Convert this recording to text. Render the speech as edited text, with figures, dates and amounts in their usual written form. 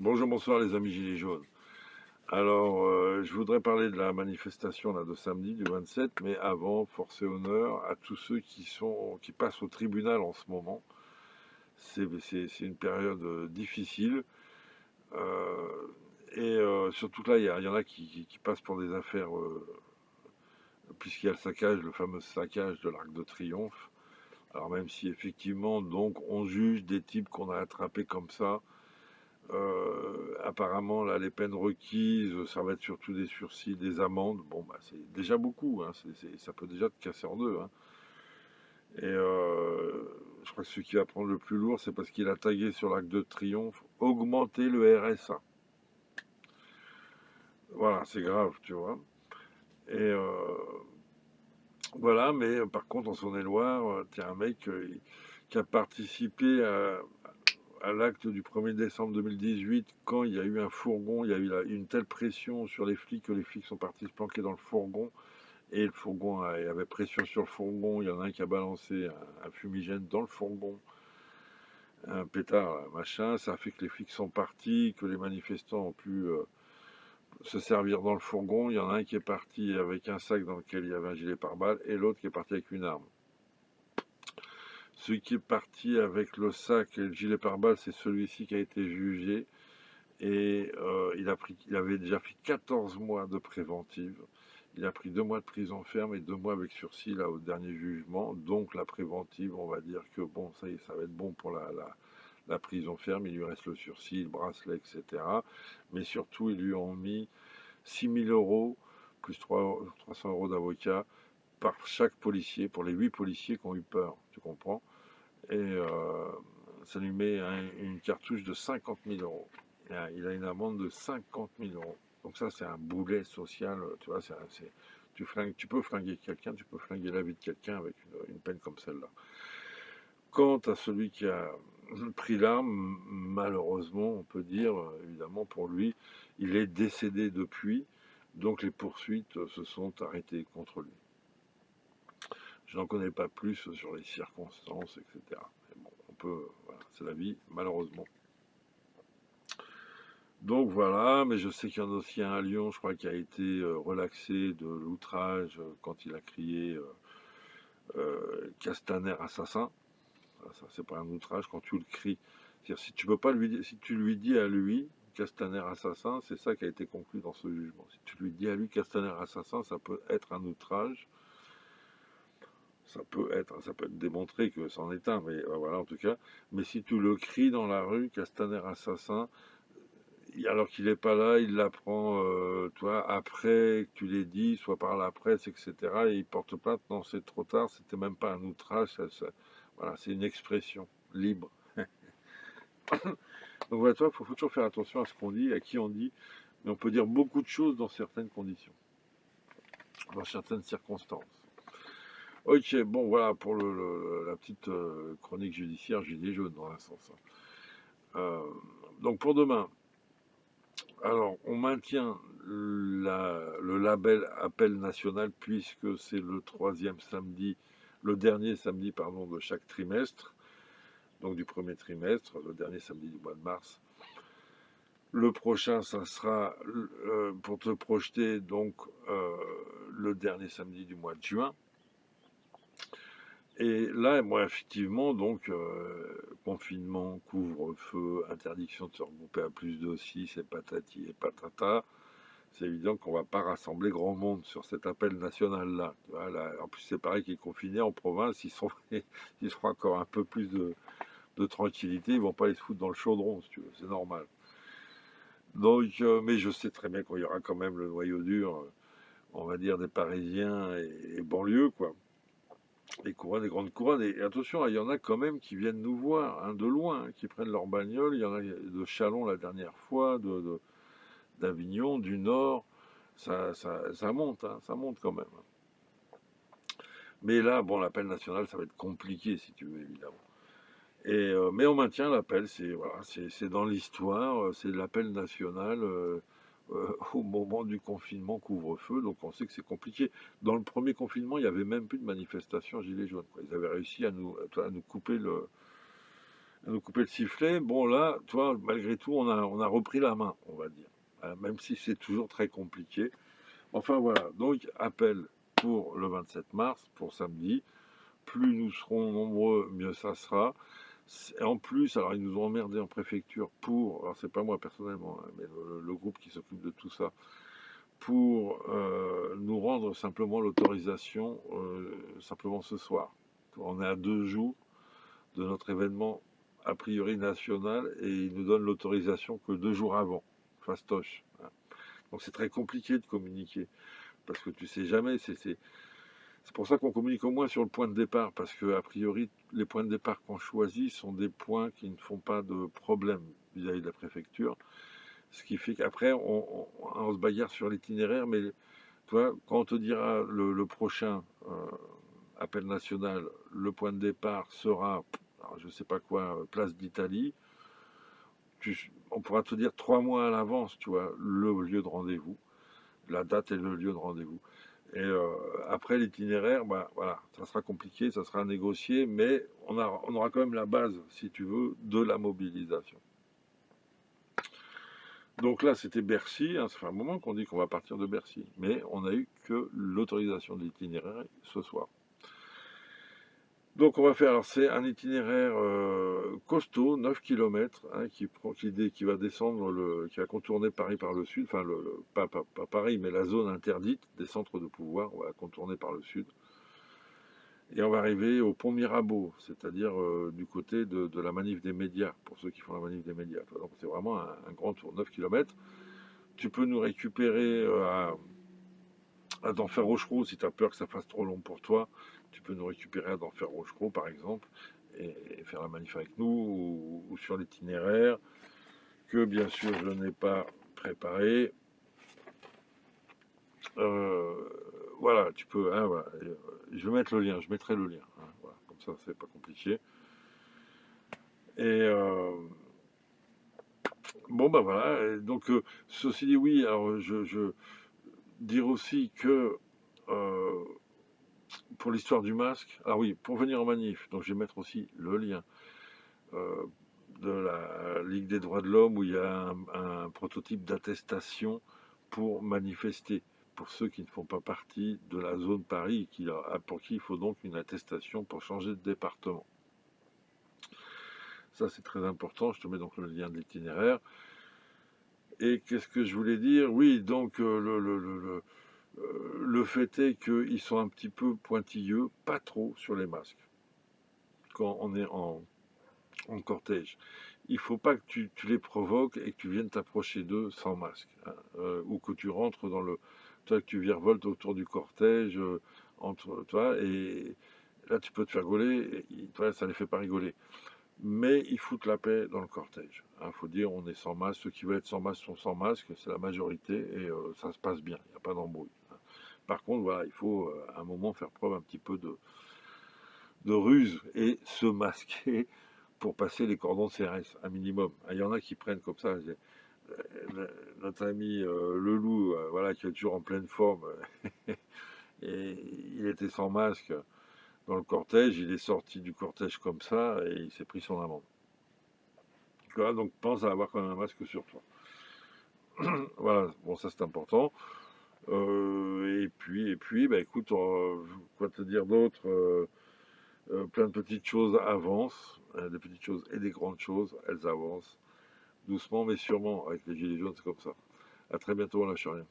Bonjour, bonsoir les amis Gilets jaunes. Alors, je voudrais parler de la manifestation là, de samedi du 27, mais avant, force et honneur à tous ceux qui passent au tribunal en ce moment. C'est une période difficile. euh, surtout que là, il y en a qui passent pour des affaires, puisqu'il y a le saccage, le fameux saccage de l'Arc de Triomphe. Alors même si effectivement, donc, on juge des types qu'on a attrapés comme ça. Apparemment, là, les peines requises, ça va être surtout des sursis, des amendes. Bon, bah, c'est déjà beaucoup, hein, ça peut déjà te casser en deux, hein. Je crois que ce qui va prendre le plus lourd, c'est parce qu'il a tagué sur l'Arc de Triomphe augmenter le RSA. Voilà, c'est grave, tu vois. Et voilà, mais par contre, en Saône-et-Loire, il y a un mec qui a participé à l'acte du 1er décembre 2018, quand il y a eu un fourgon, il y a eu une telle pression sur les flics que les flics sont partis se planquer dans le fourgon. Et le fourgon, il y avait pression sur le fourgon. Il y en a un qui a balancé un fumigène dans le fourgon, un pétard, machin. Ça a fait que les flics sont partis, que les manifestants ont pu se servir dans le fourgon. Il y en a un qui est parti avec un sac dans lequel il y avait un gilet pare-balles et l'autre qui est parti avec une arme. Celui qui est parti avec le sac et le gilet pare-balles, c'est celui-ci qui a été jugé. Et il avait déjà fait 14 mois de préventive. Il a pris 2 mois de prison ferme et 2 mois avec sursis là au dernier jugement. Donc la préventive, on va dire que bon, ça y est, ça va être bon pour la prison ferme. Il lui reste le sursis, le bracelet, etc. Mais surtout, ils lui ont mis 6 000 € plus 300 € d'avocat par chaque policier, pour les 8 policiers qui ont eu peur, tu comprends? Et ça lui met une cartouche de 50 000 €. Il a une amende de 50 000 €. Donc ça, c'est un boulet social, tu vois, tu peux flinguer quelqu'un, tu peux flinguer la vie de quelqu'un avec une peine comme celle-là. Quant à celui qui a pris l'arme, malheureusement, on peut dire, évidemment, pour lui, il est décédé depuis, donc les poursuites se sont arrêtées contre lui. Je n'en connais pas plus sur les circonstances, etc. Mais bon, voilà, c'est la vie, malheureusement. Donc voilà, mais je sais qu'il y en a aussi un à Lyon, je crois, qui a été relaxé de l'outrage quand il a crié Castaner assassin. Ça, c'est pas un outrage quand tu le cries. C'est-à-dire, si tu lui dis à lui Castaner assassin, c'est ça qui a été conclu dans ce jugement. Si tu lui dis à lui Castaner assassin, ça peut être un outrage. Ça peut être démontré que c'en est un, mais voilà, en tout cas. Mais si tu le cries dans la rue, Castaner assassin, alors qu'il n'est pas là, il l'apprend, toi, après que tu l'aies dit, soit par la presse, etc. Et il porte plainte. Non, c'est trop tard, c'était même pas un outrage, voilà, c'est une expression libre. Donc voilà, toi, il faut toujours faire attention à ce qu'on dit, à qui on dit, mais on peut dire beaucoup de choses dans certaines conditions, dans certaines circonstances. Ok, bon, voilà pour la petite chronique judiciaire gilet jaune, dans un sens, hein. Euh, donc pour demain, alors on maintient le label appel national puisque c'est le troisième samedi, le dernier samedi, pardon, de chaque trimestre, donc du premier trimestre, le dernier samedi du mois de mars. Le prochain, ça sera, pour te projeter, donc le dernier samedi du mois de juin. Et là, moi, effectivement, donc, confinement, couvre-feu, interdiction de se regrouper à plus de 6, et patati et patata. C'est évident qu'on ne va pas rassembler grand monde sur cet appel national-là. Voilà. En plus, c'est pareil qu'ils sont confinés en province, ils seront encore un peu plus de tranquillité, ils ne vont pas les se foutre dans le chaudron, si tu veux, c'est normal. Donc, mais je sais très bien qu'il y aura quand même le noyau dur, on va dire, des Parisiens et banlieues, quoi. Les couronnes, les grandes couronnes. Et attention, il y en a quand même qui viennent nous voir, hein, de loin, hein, qui prennent leur bagnole. Il y en a de Châlons la dernière fois, d'Avignon, du Nord. Ça monte, hein, ça monte quand même. Mais là, bon, l'appel national, ça va être compliqué, si tu veux, évidemment. Mais on maintient l'appel, c'est dans l'histoire, c'est l'appel national au moment du confinement couvre-feu, donc on sait que c'est compliqué. Dans le premier confinement, il n'y avait même plus de manifestation gilets jaunes, quoi. Ils avaient réussi à nous couper à nous couper le sifflet. Bon, là, toi, malgré tout, on a repris la main, on va dire. Même si c'est toujours très compliqué. Enfin, voilà. Donc, appel pour le 27 mars, pour samedi. Plus nous serons nombreux, mieux ça sera. Et en plus, alors ils nous ont emmerdés en préfecture pour, alors c'est pas moi personnellement, hein, mais le groupe qui s'occupe de tout ça, pour nous rendre simplement l'autorisation simplement ce soir. On est à 2 jours de notre événement a priori national et ils nous donnent l'autorisation que 2 jours avant, fastoche. Hein. Donc c'est très compliqué de communiquer parce que tu sais jamais, c'est pour ça qu'on communique au moins sur le point de départ, parce que a priori, les points de départ qu'on choisit sont des points qui ne font pas de problème vis-à-vis de la préfecture. Ce qui fait qu'après, on se bagarre sur l'itinéraire, mais toi, quand on te dira le prochain appel national, le point de départ sera, alors je ne sais pas quoi, place d'Italie, on pourra te dire 3 mois à l'avance, tu vois, le lieu de rendez-vous, la date et le lieu de rendez-vous. Et après l'itinéraire, bah, voilà, ça sera compliqué, ça sera négocié, mais on aura quand même la base, si tu veux, de la mobilisation. Donc là, c'était Bercy, hein, ça fait un moment qu'on dit qu'on va partir de Bercy, mais on n'a eu que l'autorisation de l'itinéraire ce soir. Donc on va faire, alors c'est un itinéraire costaud, 9 km, hein, qui va descendre, qui va contourner Paris par le sud, enfin pas Paris, mais la zone interdite des centres de pouvoir, on va contourner par le sud. Et on va arriver au pont Mirabeau, c'est-à-dire du côté de la manif des médias, pour ceux qui font la manif des médias. Donc c'est vraiment un grand tour, 9 km. Tu peux nous récupérer à Denfert-Rochereau si tu as peur que ça fasse trop long pour toi. Tu peux nous récupérer à Denfert-Rochereau par exemple et faire la manif avec nous ou sur l'itinéraire que bien sûr je n'ai pas préparé. Euh, voilà, tu peux. Hein, voilà. Je vais mettre le lien, je mettrai le lien. Hein, voilà. Comme ça, c'est pas compliqué. Et bon, bah voilà. Et donc, ceci dit, oui, alors je dire aussi que euh, pour l'histoire du masque, ah oui, pour venir en manif, donc je vais mettre aussi le lien euh, de la Ligue des droits de l'homme où il y a un prototype d'attestation pour manifester, pour ceux qui ne font pas partie de la zone Paris, pour qui il faut donc une attestation pour changer de département. Ça, c'est très important. Je te mets donc le lien de l'itinéraire. Et qu'est-ce que je voulais dire? Oui, donc le fait est qu'ils sont un petit peu pointilleux, pas trop sur les masques, quand on est en cortège. Il ne faut pas que tu les provoques et que tu viennes t'approcher d'eux sans masque, hein, ou que tu rentres dans le... Toi, que tu virevoltes autour du cortège, entre toi, et là, tu peux te faire gauler, et toi, ça ne les fait pas rigoler. Mais ils foutent la paix dans le cortège. Il faut dire, on est sans masque. Ceux qui veulent être sans masque sont sans masque, c'est la majorité, et ça se passe bien, il n'y a pas d'embrouille. Hein. Par contre, voilà, il faut à un moment faire preuve un petit peu de ruse et se masquer pour passer les cordons de CRS, un minimum. Il y en a qui prennent comme ça. Notre ami Leloup, voilà, qui est toujours en pleine forme, et il était sans masque dans le cortège, il est sorti du cortège comme ça et il s'est pris son amende. Voilà, donc pense à avoir quand même un masque sur toi. Voilà, bon ça c'est important. Et puis, bah écoute, quoi te dire d'autre plein de petites choses avancent, des petites choses et des grandes choses, elles avancent doucement mais sûrement. Avec les gilets jaunes, c'est comme ça. À très bientôt, on lâche rien.